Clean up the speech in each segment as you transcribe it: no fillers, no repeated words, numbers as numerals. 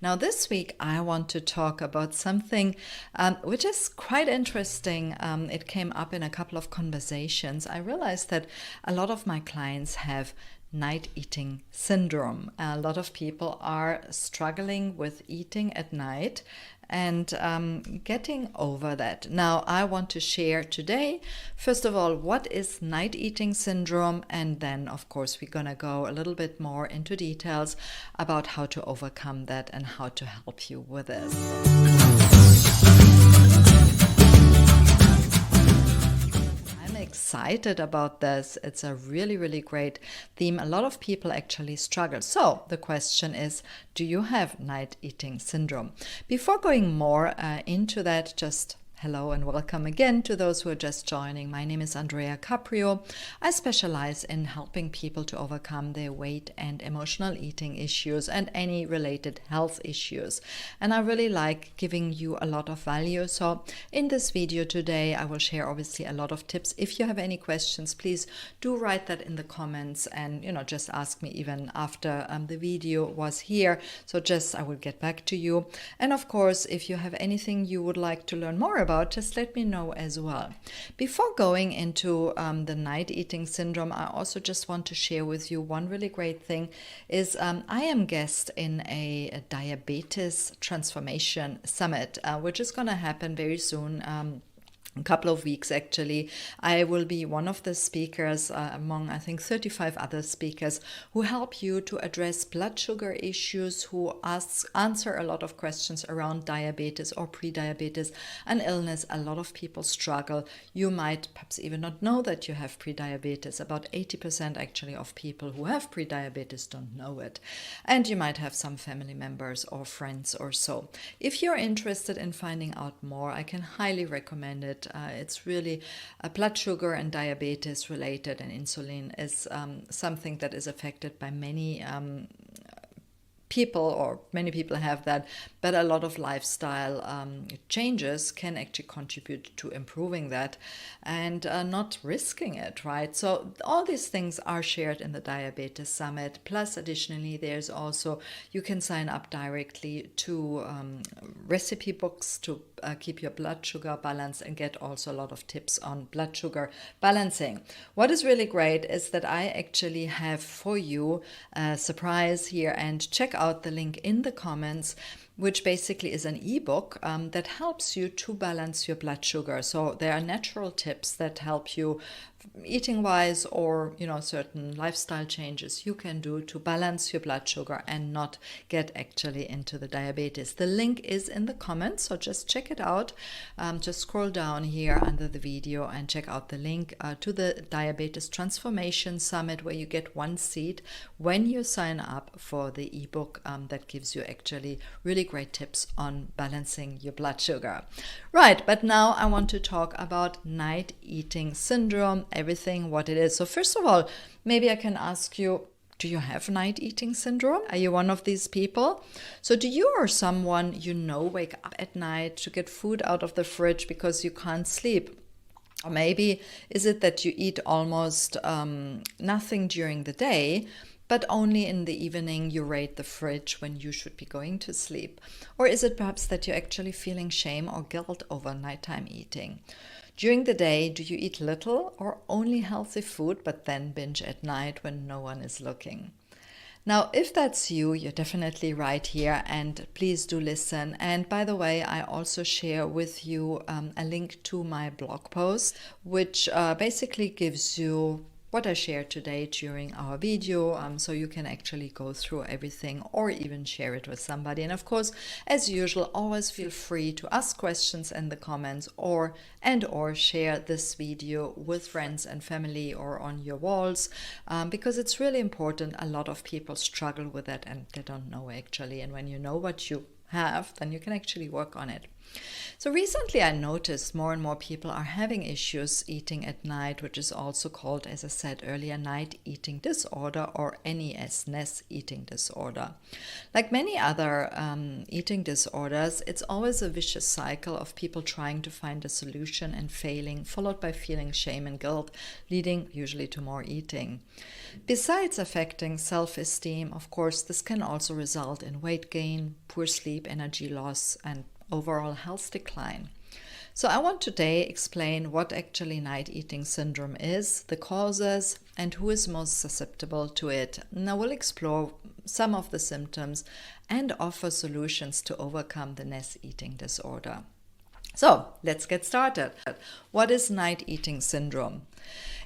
Now this week I want to talk about something which is quite interesting. It came up in a couple of conversations. I realized that a lot of my clients have night eating syndrome. A lot of people are struggling with eating at night and getting over that. Now, I want to share today, first of all, what is night eating syndrome, and then, of course, we're going to go a little bit more into details about how to overcome that and how to help you with this. Excited about this. It's a really great theme. A lot of people actually struggle. So the question is, do you have night eating syndrome? Before going more into that, just hello and welcome again to those who are just joining. My name is Andrea Caprio. I specialize in helping people to overcome their weight and emotional eating issues and any related health issues. And I really like giving you a lot of value. So in this video today, I will share obviously a lot of tips. If you have any questions, please do write that in the comments and, just ask me even after the video was here. So I will get back to you. And of course, if you have anything you would like to learn more about, just let me know as well. Before going into the night eating syndrome, I also just want to share with you one really great thing is I am guest in a diabetes transformation summit, which is going to happen very soon. A couple of weeks actually. I will be one of the speakers among I think 35 other speakers who help you to address blood sugar issues, who answer a lot of questions around diabetes or pre-diabetes, an illness a lot of people struggle. You might perhaps even not know that you have pre-diabetes. About 80% actually of people who have pre-diabetes don't know it. And you might have some family members or friends or so. If you're interested in finding out more, I can highly recommend it. It's really blood sugar and diabetes related, and insulin is something that is affected by many people, or many people have that, but a lot of lifestyle changes can actually contribute to improving that and not risking it, right? So all these things are shared in the Diabetes Summit. Plus, additionally, there's also, you can sign up directly to recipe books to keep your blood sugar balanced and get also a lot of tips on blood sugar balancing. What is really great is that I actually have for you a surprise here, and check out the link in the comments, which basically is an ebook that helps you to balance your blood sugar. So there are natural tips that help you eating wise, or certain lifestyle changes you can do to balance your blood sugar and not get actually into the diabetes. The link is in the comments, so just check it out. Just scroll down here under the video and check out the link to the Diabetes Transformation Summit, where you get one seat when you sign up for the ebook that gives you actually really great tips on balancing your blood sugar. Right, but now I want to talk about night eating syndrome, everything, what it is. So first of all, maybe I can ask you, do you have night eating syndrome? Are you one of these people? So do you or someone wake up at night to get food out of the fridge because you can't sleep? Or maybe is it that you eat almost nothing during the day, but only in the evening you raid the fridge when you should be going to sleep? Or is it perhaps that you're actually feeling shame or guilt over nighttime eating? During the day, do you eat little or only healthy food, but then binge at night when no one is looking? Now, if that's you, you're definitely right here, and please do listen. And by the way, I also share with you a link to my blog post, which basically gives you what I shared today during our video, so you can actually go through everything or even share it with somebody. And of course, as usual, always feel free to ask questions in the comments or share this video with friends and family or on your walls, because it's really important. A lot of people struggle with that and they don't know actually. And when you know what you have, then you can actually work on it. So recently I noticed more and more people are having issues eating at night, which is also called, as I said earlier, night eating disorder or NES eating disorder. Like many other eating disorders, it's always a vicious cycle of people trying to find a solution and failing, followed by feeling shame and guilt, leading usually to more eating. Besides affecting self-esteem, of course, this can also result in weight gain, poor sleep, energy loss, and overall health decline. So I want today explain what actually night eating syndrome is, the causes, and who is most susceptible to it. And I will explore some of the symptoms and offer solutions to overcome the NES eating disorder. So let's get started. What is night eating syndrome?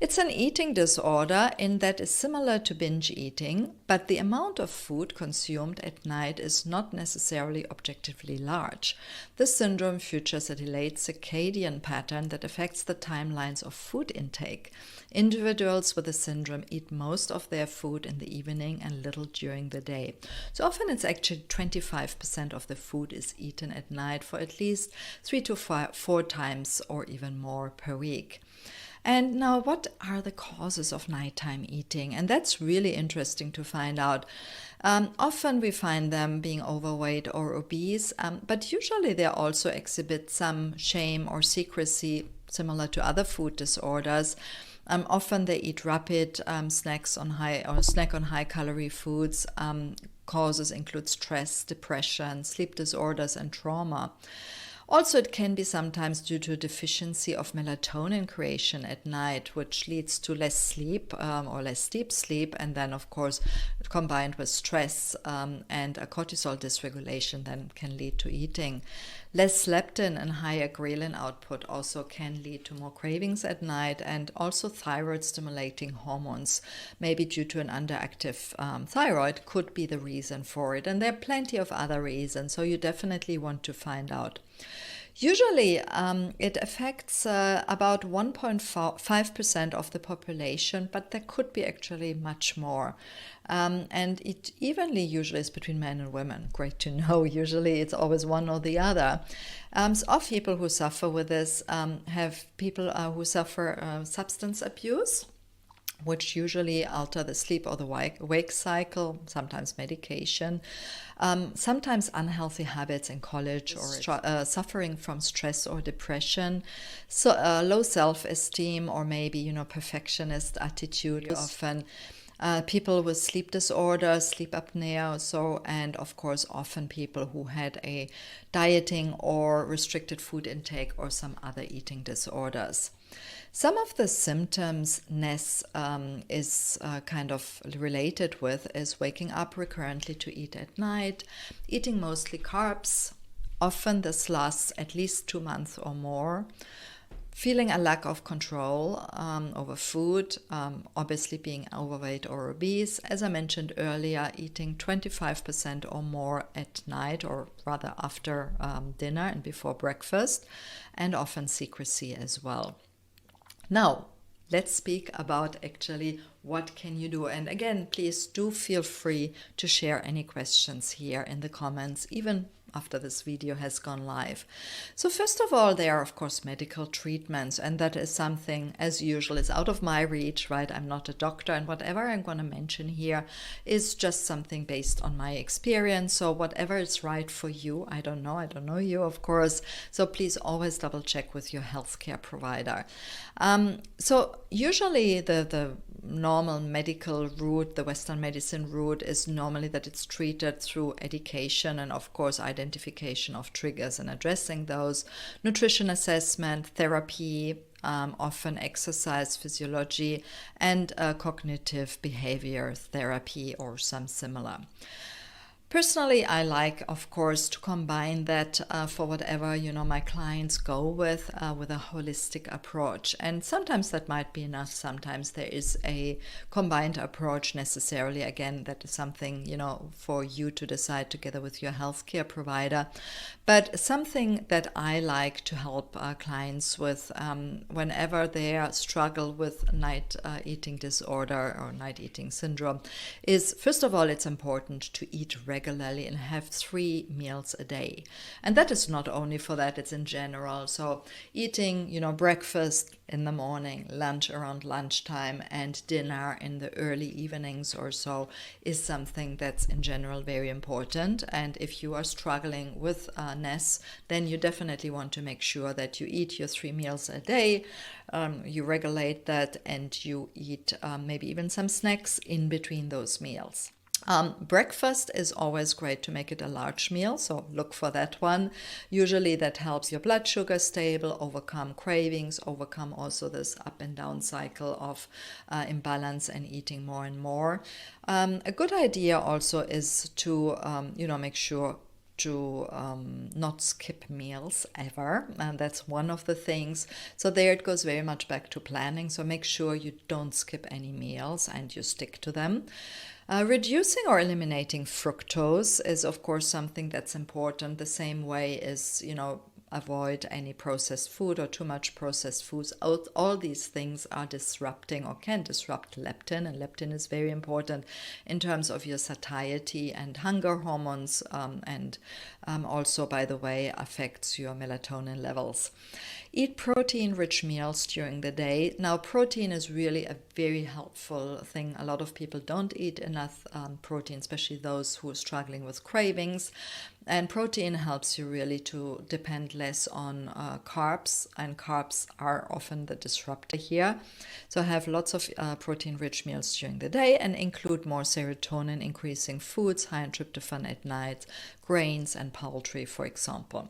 It's an eating disorder in that it's similar to binge eating, but the amount of food consumed at night is not necessarily objectively large. This syndrome features a delayed circadian pattern that affects the timelines of food intake. Individuals with the syndrome eat most of their food in the evening and little during the day. So often it's actually 25% of the food is eaten at night for at least 3 to 4 times or even more per week. And now, what are the causes of nighttime eating? And that's really interesting to find out. Often we find them being overweight or obese, but usually they also exhibit some shame or secrecy similar to other food disorders. Often they eat rapid snacks on snack on high-calorie foods. Causes include stress, depression, sleep disorders, and trauma. Also, it can be sometimes due to a deficiency of melatonin creation at night, which leads to less sleep or less deep sleep, and then, of course, combined with stress and a cortisol dysregulation, then can lead to eating. Less leptin and higher ghrelin output also can lead to more cravings at night, and also thyroid stimulating hormones, maybe due to an underactive thyroid, could be the reason for it. And there are plenty of other reasons, so you definitely want to find out. Usually, it affects about 1.5% of the population, but there could be actually much more. And it evenly usually is between men and women. Great to know. Usually it's always one or the other. So people who suffer with this have people who suffer substance abuse, which usually alter the sleep or the wake cycle, sometimes medication, sometimes unhealthy habits in college, or suffering from stress or depression, so low self-esteem, or maybe perfectionist attitude. Often people with sleep disorders, sleep apnea, and of course often people who had a dieting or restricted food intake or some other eating disorders. Some of the symptoms NES is kind of related with is waking up recurrently to eat at night, eating mostly carbs, often this lasts at least 2 months or more, feeling a lack of control over food, obviously being overweight or obese, as I mentioned earlier, eating 25% or more at night, or rather after dinner and before breakfast, and often secrecy as well. Now, let's speak about actually what can you do. And again, please do feel free to share any questions here in the comments, even after this video has gone live. So first of all, there are of course medical treatments, and that is something, as usual, is out of my reach, right? I'm not a doctor, and whatever I'm going to mention here is just something based on my experience. So whatever is right for you, I don't know you, of course. So please always double check with your healthcare provider. So usually the normal medical route, the Western medicine route, is normally that it's treated through education and of course identification of triggers and addressing those, nutrition assessment, therapy, often exercise physiology, and cognitive behavior therapy or some similar. Personally, I like, of course, to combine that for whatever, my clients go with a holistic approach. And sometimes that might be enough. Sometimes there is a combined approach necessarily. Again, that is something, for you to decide together with your healthcare provider. But something that I like to help clients with whenever they struggle with night eating disorder or night eating syndrome is, first of all, it's important to eat regularly. regularly and have 3 meals a day. And that is not only for that, it's in general. So eating, breakfast in the morning, lunch around lunchtime, and dinner in the early evenings or so is something that's in general very important. And if you are struggling with NES, then you definitely want to make sure that you eat your 3 meals a day, you regulate that, and you eat maybe even some snacks in between those meals. Breakfast is always great to make it a large meal, so look for that one. Usually that helps your blood sugar stable, overcome cravings, overcome also this up and down cycle of imbalance and eating more and more. A good idea also is to, make sure to not skip meals ever, and that's one of the things. So there it goes very much back to planning, so make sure you don't skip any meals and you stick to them. Reducing or eliminating fructose is of course something that's important, the same way as, avoid any processed food or too much processed foods. All these things are disrupting or can disrupt leptin, and leptin is very important in terms of your satiety and hunger hormones, and also, by the way, affects your melatonin levels. Eat protein-rich meals during the day. Now, protein is really a very helpful thing. A lot of people don't eat enough protein, especially those who are struggling with cravings. And protein helps you really to depend less on carbs, and carbs are often the disruptor here. So have lots of protein-rich meals during the day and include more serotonin-increasing foods, high in tryptophan at night, grains and poultry, for example.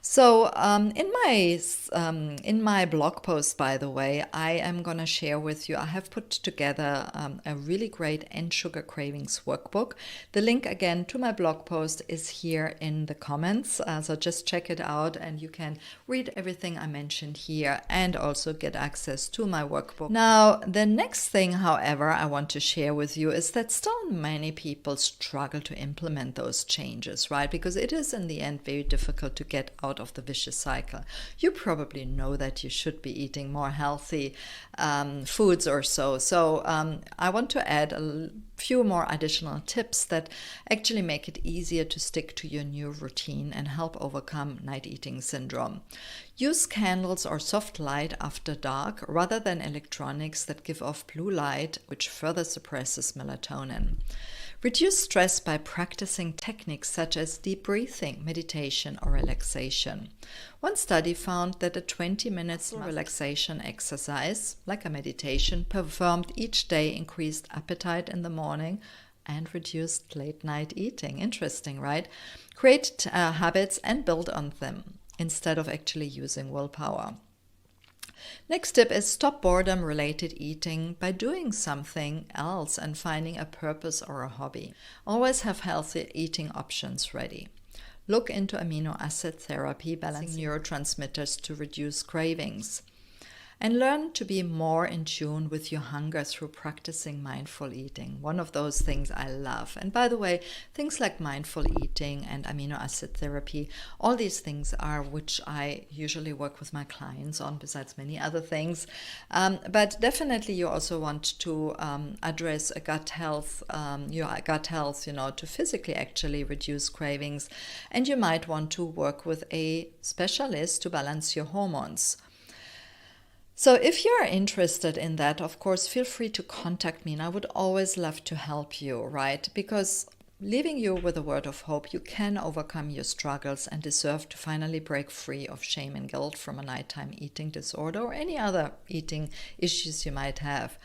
So in my blog post, by the way, I am going to share with you, I have put together a really great End Sugar Cravings workbook. The link again to my blog post is here in the comments, so just check it out and you can read everything I mentioned here and also get access to my workbook. Now, the next thing, however, I want to share with you is that still many people struggle to implement those changes, right? Because it is in the end very difficult to get out of the vicious cycle. You probably know that you should be eating more healthy foods or so. So I want to add a few more additional tips that actually make it easier to stick to your new routine and help overcome night eating syndrome. Use candles or soft light after dark rather than electronics that give off blue light, which further suppresses melatonin. Reduce stress by practicing techniques such as deep breathing, meditation, or relaxation. One study found that a 20 minutes relaxation exercise, like a meditation, performed each day increased appetite in the morning and reduced late night eating. Interesting, right? Create habits and build on them instead of actually using willpower. Next tip is stop boredom-related eating by doing something else and finding a purpose or a hobby. Always have healthy eating options ready. Look into amino acid therapy, balancing neurotransmitters to reduce cravings. And learn to be more in tune with your hunger through practicing mindful eating. One of those things I love. And by the way, things like mindful eating and amino acid therapy, all these things are which I usually work with my clients on, besides many other things. But definitely you also want to address your gut health, to physically actually reduce cravings. And you might want to work with a specialist to balance your hormones. So if you're interested in that, of course, feel free to contact me, and I would always love to help you, right? Because leaving you with a word of hope, you can overcome your struggles and deserve to finally break free of shame and guilt from a nighttime eating disorder or any other eating issues you might have.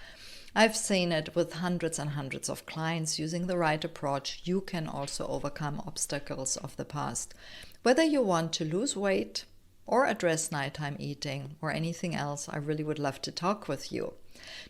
I've seen it with hundreds and hundreds of clients. Using the right approach, you can also overcome obstacles of the past. Whether you want to lose weight, or address nighttime eating, or anything else, I really would love to talk with you.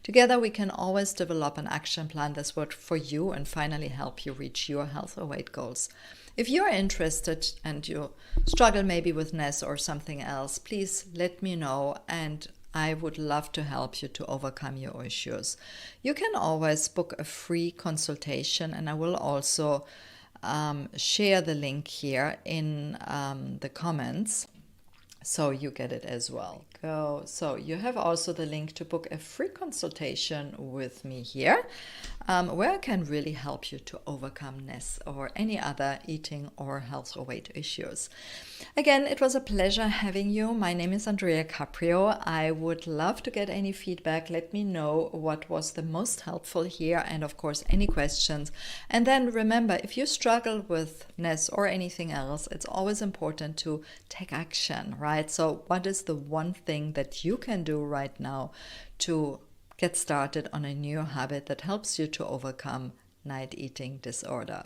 Together we can always develop an action plan that's worked for you and finally help you reach your health or weight goals. If you're interested and you struggle maybe with NES or something else, please let me know, and I would love to help you to overcome your issues. You can always book a free consultation, and I will also share the link here in the comments, so you get it as well. So you have also the link to book a free consultation with me here. where I can really help you to overcome NES or any other eating or health or weight issues. Again, it was a pleasure having you. My name is Andrea Caprio. I would love to get any feedback. Let me know what was the most helpful here, and of course any questions. And then remember, if you struggle with NES or anything else, it's always important to take action, right? So what is the one thing that you can do right now to get started on a new habit that helps you to overcome night eating disorder?